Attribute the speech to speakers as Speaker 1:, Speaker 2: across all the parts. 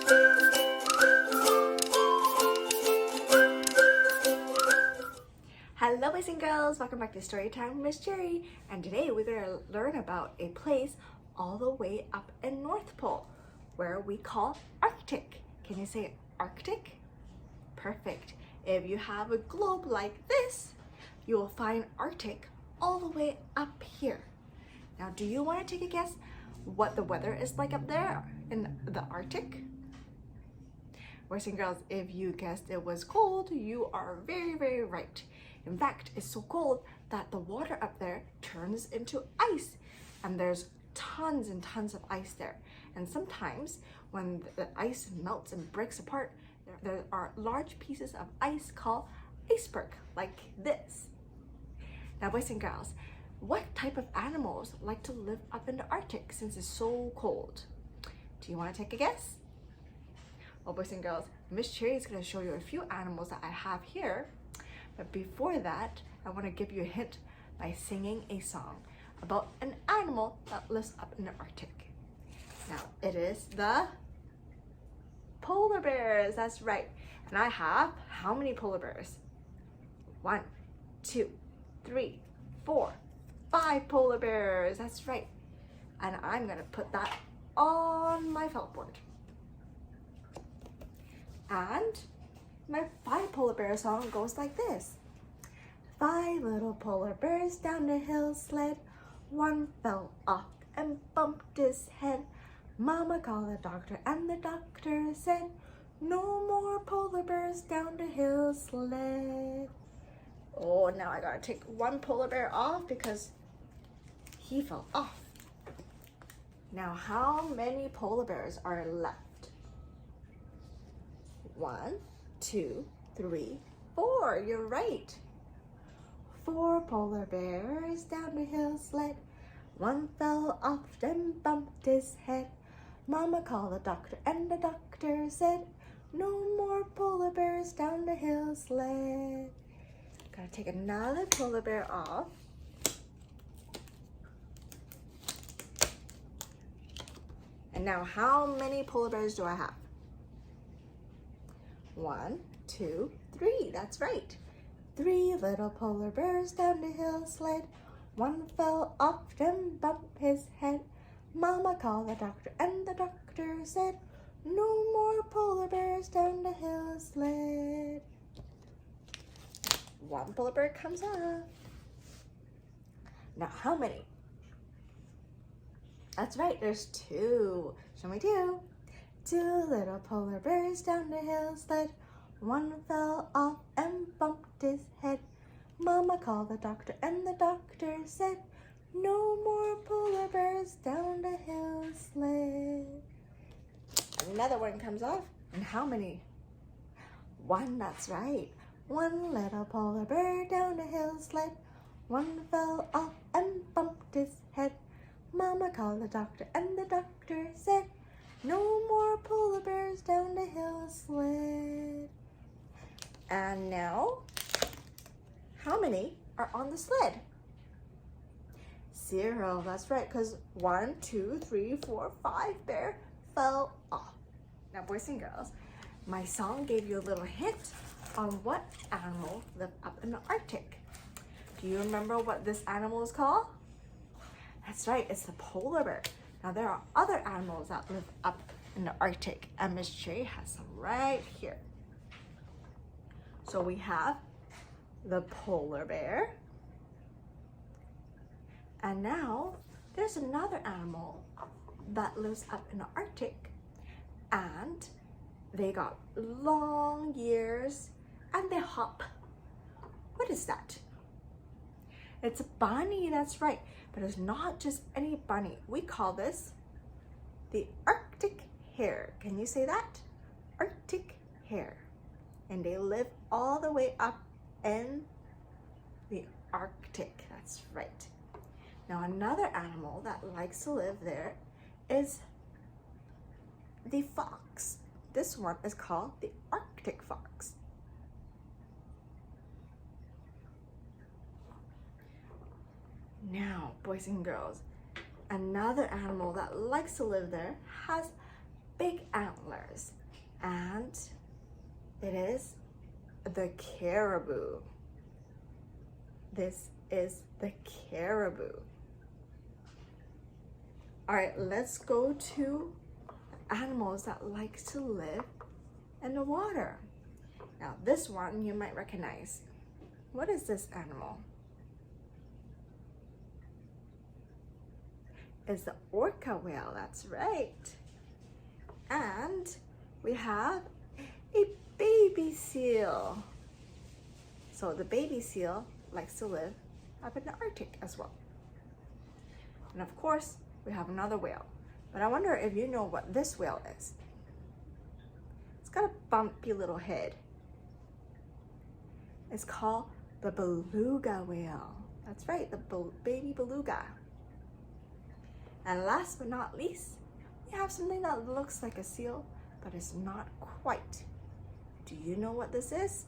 Speaker 1: Hello boys and girls, welcome back to Storytime with Miss Cherry, and today we're going to learn about a place all the way up in North Pole where we call Arctic. Can you say Arctic? Perfect. If you have a globe like this, you will find Arctic all the way up here. Now, do you want to take a guess what the weather is like up there in the Arctic? Boys and girls, if you guessed it was cold, you are very, very right. In fact, it's so cold that the water up there turns into ice, and there's tons and tons of ice there. And sometimes when the ice melts and breaks apart, there are large pieces of ice called iceberg, like this. Now, boys and girls, what type of animals like to live up in the Arctic since it's so cold? Do you want to take a guess? Well, boys and girls, Miss Cherry is going to show you a few animals that I have here. But before that, I want to give you a hint by singing a song about an animal that lives up in the Arctic. Now, it is the polar bears. That's right. And I have how many polar bears? 1, 2, 3, 4, 5 polar bears. That's right. And I'm going to put that on my felt board. And my 5 polar bear song goes like this. 5 little polar bears down the hill sled. One fell off and bumped his head. Mama called the doctor and the doctor said, no more polar bears down the hill sled. Oh, now I gotta take one polar bear off because he fell off. Now, how many polar bears are left? 1, 2, 3, 4. You're right. 4 polar bears down the hill sled. One fell off and bumped his head. Mama called the doctor and the doctor said, no more polar bears down the hill sled. Gotta take another polar bear off. And now, how many polar bears do I have? 1, 2, 3. That's right. 3 little polar bears down the hill sled. One fell off and bumped his head. Mama called the doctor and the doctor said, no more polar bears down the hill sled. 1 polar bear comes off. Now, how many? That's right, there's 2. Show me 2. 2 little polar bears down the hill sled. One fell off and bumped his head. Mama called the doctor and the doctor said, no more polar bears down the hill sled. Another one comes off. And how many? 1, that's right. 1 little polar bear down the hill sled. One fell off and bumped his head. Mama called the doctor and the doctor said, no more polar bears down the hill sled. And now, how many are on the sled? 0, that's right, because 1, 2, 3, 4, 5 bear fell off. Now, boys and girls, my song gave you a little hint on what animal lived up in the Arctic. Do you remember what this animal is called? That's right, it's the polar bear. Now, there are other animals that live up in the Arctic, and Miss Cherry has some right here. So we have the polar bear. And now there's another animal that lives up in the Arctic, and they got long ears and they hop. What is that? It's a bunny, that's right. But it's not just any bunny. We call this the Arctic hare. Can you say that? Arctic hare. And they live all the way up in the Arctic. That's right. Now, another animal that likes to live there is the fox. This one is called the Arctic fox. Now, boys and girls, another animal that likes to live there has big antlers. is. And it is the caribou. This is the caribou. All right, let's go to animals that like to live in the water. Now, this one you might recognize. What is this animal? It's the orca whale, that's right. And we have a baby seal. So the baby seal likes to live up in the Arctic as well. And of course, we have another whale. But I wonder if you know what this whale is. It's got a bumpy little head. It's called the beluga whale. That's right, the baby beluga. And last but not least, we have something that looks like a seal, but it's not quite. Do you know what this is?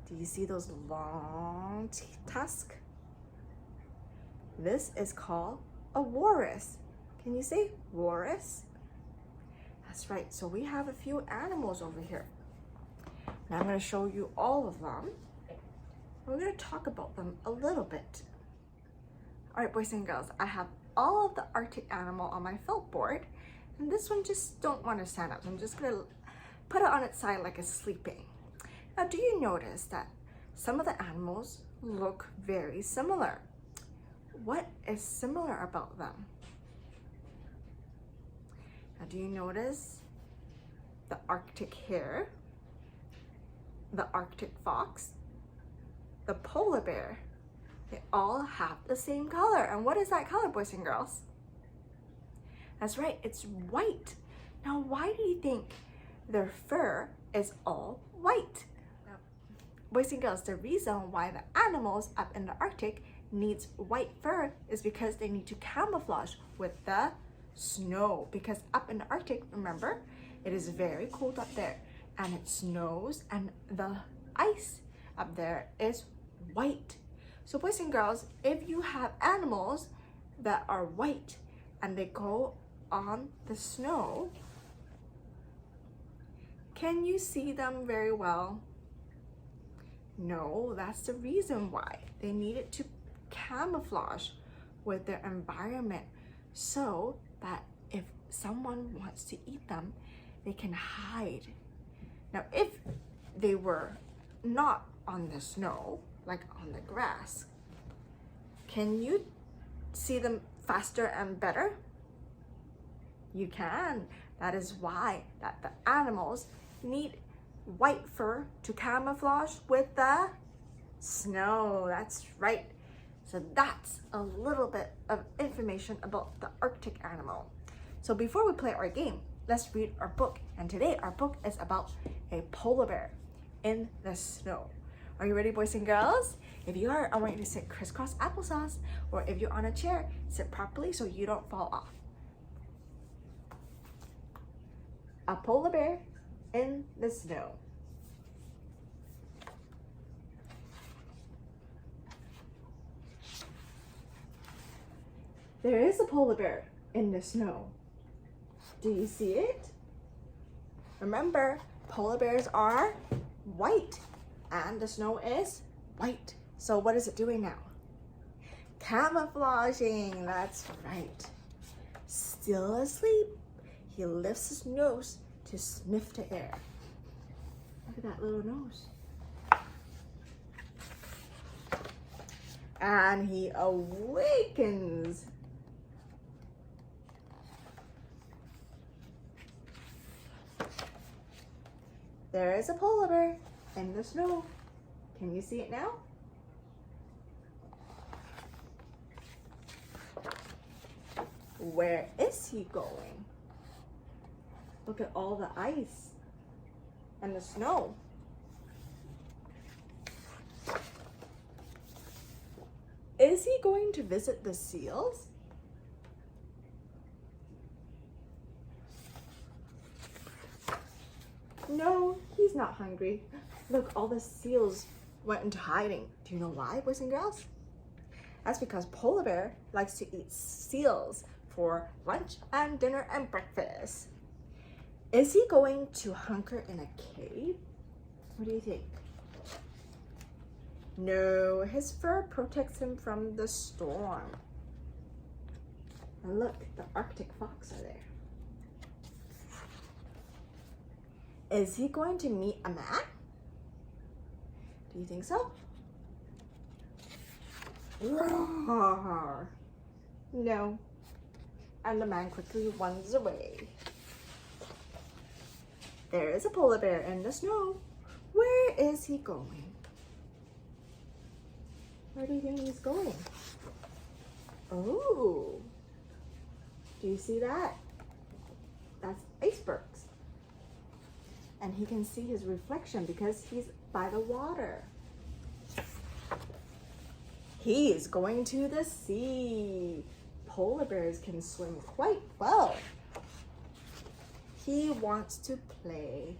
Speaker 1: Do you see those long tusks? This is called a walrus. Can you say walrus? That's right, so we have a few animals over here. Now I'm going to show you all of them. We're going to talk about them a little bit. All right, boys and girls, I have all of the Arctic animal on my felt board, and this one just don't want to stand up. So I'm just going to put it on its side like it's sleeping. Now, do you notice that some of the animals look very similar? What is similar about them? Now, do you notice the Arctic hare, the Arctic fox, the polar bear? They all have the same color. And what is that color, boys and girls? That's right, it's white. Now, why do you think their fur is all white? Now, boys and girls, the reason why the animals up in the Arctic needs white fur is because they need to camouflage with the snow. Because up in the Arctic, remember, it is very cold up there and it snows and the ice up there is white. So boys and girls, if you have animals that are white and they go on the snow, can you see them very well? No, that's the reason why. They needed to camouflage with their environment so that if someone wants to eat them, they can hide. Now, if they were not on the snow, like on the grass, can you see them faster and better? You can. That is why that the animals need white fur to camouflage with the snow. That's right. So that's a little bit of information about the Arctic animal. So before we play our game, let's read our book. And today our book is about a polar bear in the snow. Are you ready, boys and girls? If you are, I want you to sit crisscross applesauce, or if you're on a chair, sit properly so you don't fall off. A polar bear in the snow. There is a polar bear in the snow. Do you see it? Remember, polar bears are white and the snow is white. So what is it doing now? Camouflaging, that's right. Still asleep, he lifts his nose to sniff the air. Look at that little nose. And he awakens. There is a polar bear in the snow. Can you see it now? Where is he going? Look at all the ice and the snow. Is he going to visit the seals? No, he's not hungry. Look, all the seals went into hiding. Do you know why, boys and girls? That's because polar bear likes to eat seals for lunch and dinner and breakfast. Is he going to hunker in a cave? What do you think? No, his fur protects him from the storm. And look, the Arctic fox are there. Is he going to meet a man? Do you think so? Roar. No. And the man quickly runs away. There is a polar bear in the snow. Where is he going? Where do you think he's going? Oh, do you see that? That's icebergs. And he can see his reflection because he's by the water. He is going to the sea. Polar bears can swim quite well. He wants to play.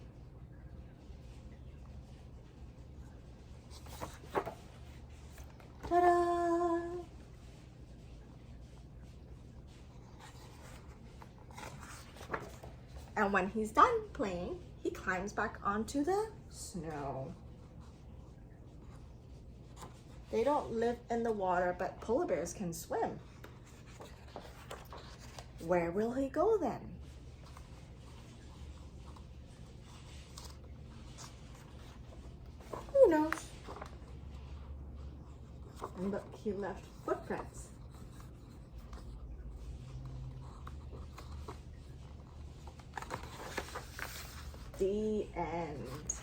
Speaker 1: Ta-da! And when he's done playing, he climbs back onto the snow. They don't live in the water, but polar bears can swim. Where will he go then? Who knows? And look, he left footprints. The end.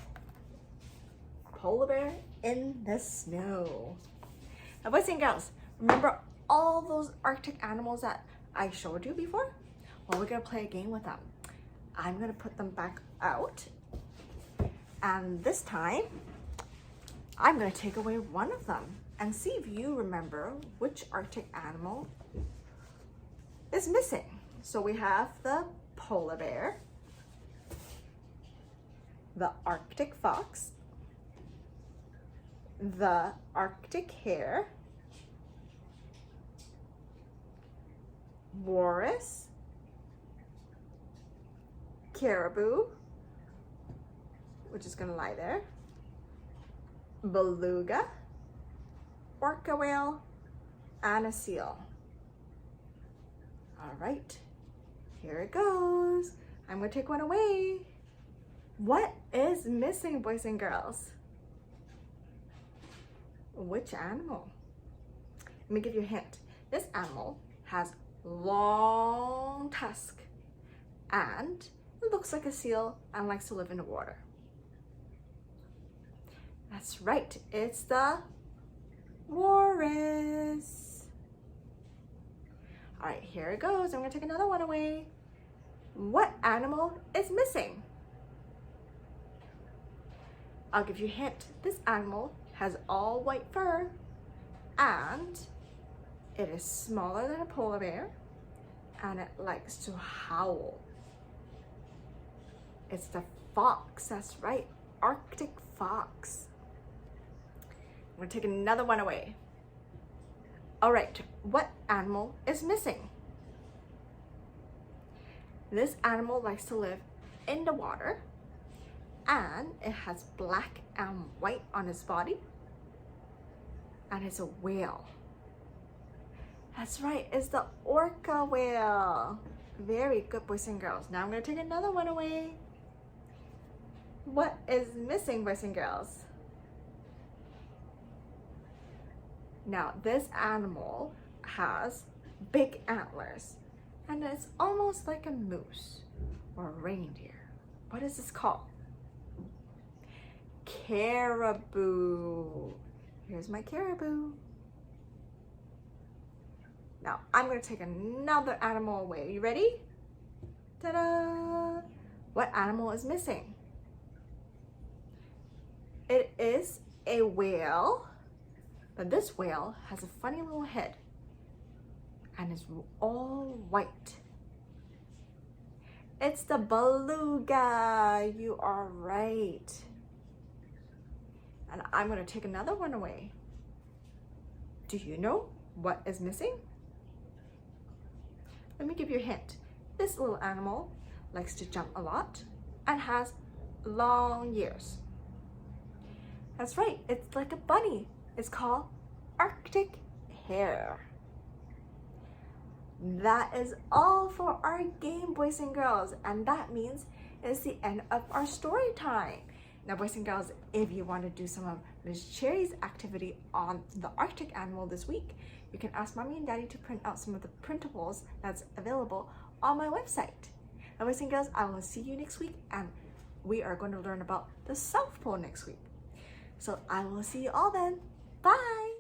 Speaker 1: Polar bear in the snow. Now, boys and girls, remember all those Arctic animals that I showed you before? Well, we're gonna play a game with them. I'm gonna put them back out. And this time, I'm gonna take away one of them and see if you remember which Arctic animal is missing. So we have the polar bear, the Arctic fox, the Arctic hare, walrus, caribou, which is gonna lie there, beluga, orca whale, and a seal. All right, here it goes. I'm gonna take one away. What is missing, boys and girls? Which animal? Let me give you a hint. This animal has long tusk and it looks like a seal and likes to live in the water. That's right, it's the walrus. All right, here it goes. I'm gonna take another one away. What animal is missing? I'll give you a hint. This animal has all white fur and it is smaller than a polar bear and it likes to howl. It's the fox, that's right, Arctic fox. I'm gonna take another one away. All right, what animal is missing? This animal likes to live in the water and it has black and white on its body and it's a whale. That's right, it's the orca whale. Very good, boys and girls. Now I'm gonna take another one away. What is missing, boys and girls? Now, this animal has big antlers and it's almost like a moose or a reindeer. What is this called? Caribou. Here's my caribou. Now, I'm gonna take another animal away. You ready? Ta-da! What animal is missing? It is a whale, but this whale has a funny little head and is all white. It's the beluga. You are right. And I'm gonna take another one away. Do you know what is missing? let me give you a hint. This little animal likes to jump a lot and has long ears. That's right, it's like a bunny. It's called Arctic hare. That is all for our game, boys and girls, and that means it's the end of our story time. Now, boys and girls, if you want to do some of Miss Cherry's activity on the Arctic animal this week, you can ask Mommy and Daddy to print out some of the printables that's available on my website. Now, boys and girls, I will see you next week, and we are going to learn about the South Pole next week. So I will see you all then. Bye!